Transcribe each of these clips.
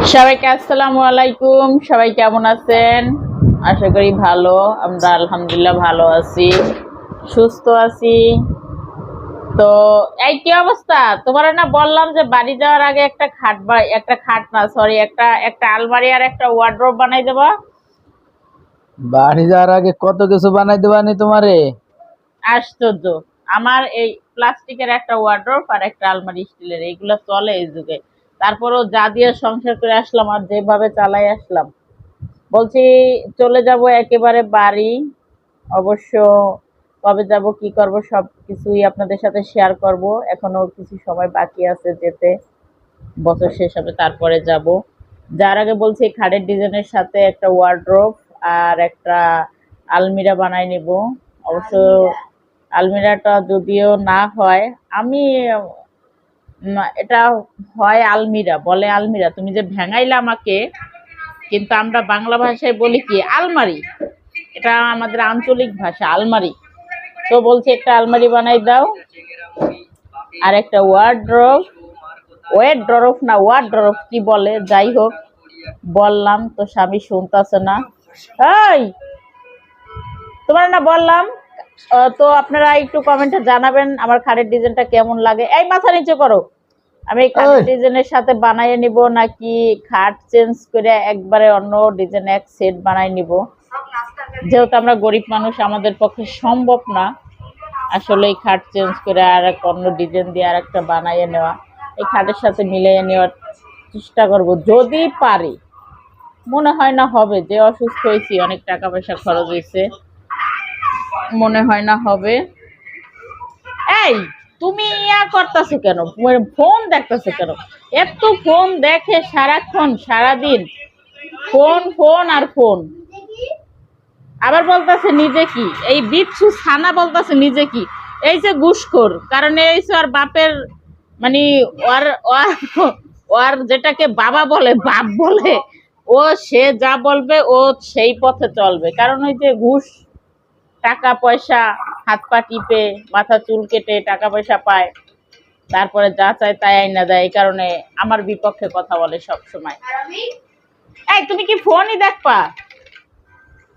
সবাইকে আসসালামু আলাইকুম। সবাই কেমন আছেন? আশা করি ভালো। আমরা আলহামদুলিল্লাহ ভালো আছি, সুস্থ আছি। তো এই কি অবস্থা? তোমার না বললাম যে বাড়ি যাওয়ার আগে একটা খাট বা একটা খাট না, সরি, একটা একটা আলমারি আর একটা ওয়ার্ড্রোব বানাই দেবা। বাড়ি যাওয়ার আগে কত কিছু বানাই দেবানি তোমারে। আশ্চর্য! আমার এই প্লাস্টিকের একটা ওয়ার্ড্রোব আর একটা আলমারি স্টিলের, এইগুলো চলে এই যুগে। তারপরও যা দিয়ে সংসার করে আসলাম আর যেভাবে চালাই আসলাম, বলছি চলে যাব একেবারে বাড়ি। অবশ্য কবে যাব, কি করব, সব কিছুই আপনাদের সাথে শেয়ার করব। এখনো কিছু সময় বাকি আছে যেতে, বছর শেষ হবে তারপরে যাব। যার আগে বলছি খাটের ডিজাইনের সাথে একটা ওয়ার্ড্রোব আর একটা আলমিরা বানাই নেব। অবশ্য আলমিরাটা যদিও না হয়, আমি এটা হয় আলমিরা, বলে আলমিরা, তুমি যে ভেঙাইলে আমাকে, কিন্তু আমরা বাংলা ভাষায় বলি কি আলমারি। এটা আমাদের আঞ্চলিক ভাষা আলমারি। তো বলছি একটা আলমারি বানাই দাও আর একটা ওয়ার্ড্রোব, ওয়ার্ড্রোব না ওয়ার্ড্রোব কি বলে, যাই হোক বললাম তো স্বামী শুনতেছে না। এই তোমার না বললাম। তো আপনারা একটু কমেন্টে জানাবেন আমার খাটের ডিজাইনটা কেমন লাগে। এই মাথা নিচে করো। আমি এই খাটের ডিজাইনের সাথে বানাইয়ে নিব নাকি খাট চেঞ্জ করে একবারে অন্য ডিজাইন এক সেট বানাই নিব। যেহেতু আমরা গরিব মানুষ, আমাদের পক্ষে সম্ভব না আসলে এই খাট চেঞ্জ করে আর এক অন্য ডিজাইন দিয়ে আর একটা বানাইয়ে নেওয়া। এই খাটের সাথে মিলিয়ে নেওয়ার চেষ্টা করব যদি পারি। মনে হয় না হবে, যে অসুস্থ হয়েছি, অনেক টাকা পয়সা খরচ হয়েছে, মনে হয় না হবে। এই তুমি ইয়া করতেছো কেন, ফোন দেখতেছো কেন? এত ফোন দেখে সারাক্ষণ সারাদিন, ফোন ফোন আর ফোন। আবার বলতেছে নিজে কি, এই বিচ্ছু ছানা বলতেছে নিজে কি, এই যে ঘুষখোর। কারণ এই যে ওর বাপের, মানে ওর ওর ওর যেটাকে বাবা বলে, বাপ বলে, ও সে যা বলবে ও সেই পথে চলবে। কারণ ওই যে ঘুষ, টাকা পয়সা, হাত পা টিপে মাথা চুল কেটে টাকা পয়সা পায়, তারপরে যা চায় তাই আইনা দেয়। এই কারণে আমার বিপক্ষে কথা বলে সব সময়। এই তুমি কি ফোনই দেখবা?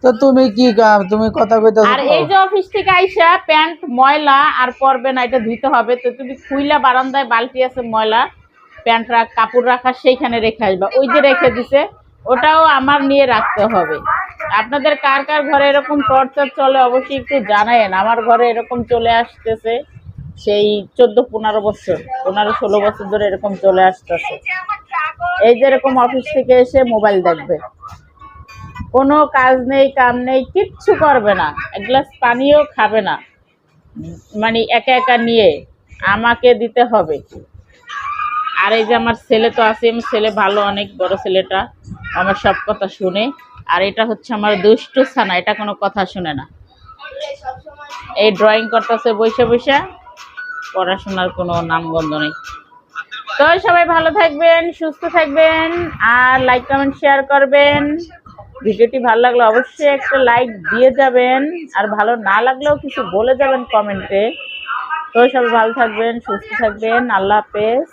তো তুমি কি তুমি কথা কইতাছো? আর এই যে অফিস থেকে আইসা প্যান্ট ময়লা আর পরবে না, এটা ধুইতে হবে। তো তুমি খুইলা বারান্দায় বালতি আছে ময়লা, প্যান্ট রাখ, কাপড় রাখা সেইখানে রেখে আসবা। ওই যে রেখে দিছে, ওটাও আমার নিয়ে রাখতে হবে। আপনাদের কার কার ঘরে এরকম টর্চার চলে অবশ্যই একটু জানায়েন। আমার ঘরে এরকম চলে আসতেছে সেই 14-15 বছর, 15-16 বছর ধরে এরকম চলে আসতেছে। এই যে এরকম অফিস থেকে এসে মোবাইল দেখবে, কোনো কাজ নেই, কাম নেই, কিচ্ছু করবে না, এক গ্লাস পানিও খাবে না, মানে একা একা নিয়ে আমাকে দিতে হবে। আর এই যে আমার ছেলে তো আছে, আমার ছেলে ভালো, অনেক বড় ছেলেটা, আমার সব কথা শুনে। আর এটা হচ্ছে আমার দুষ্টু ছানা, এটা কোনো কথা শুনে না। এই ড্রয়িং করতেছে বসে বসে, পড়াশোনার কোনো নামগন্ধ নেই। তো সবাই ভালো থাকবেন, সুস্থ থাকবেন, আর লাইক কমেন্ট শেয়ার করবেন। ভিডিওটি ভালো লাগলে অবশ্যই একটা লাইক দিয়ে যাবেন, আর ভালো না লাগলেও কিছু বলে যাবেন কমেন্টে। তো সবাই ভালো থাকবেন, সুস্থ থাকবেন। আল্লাহ হাফেজ।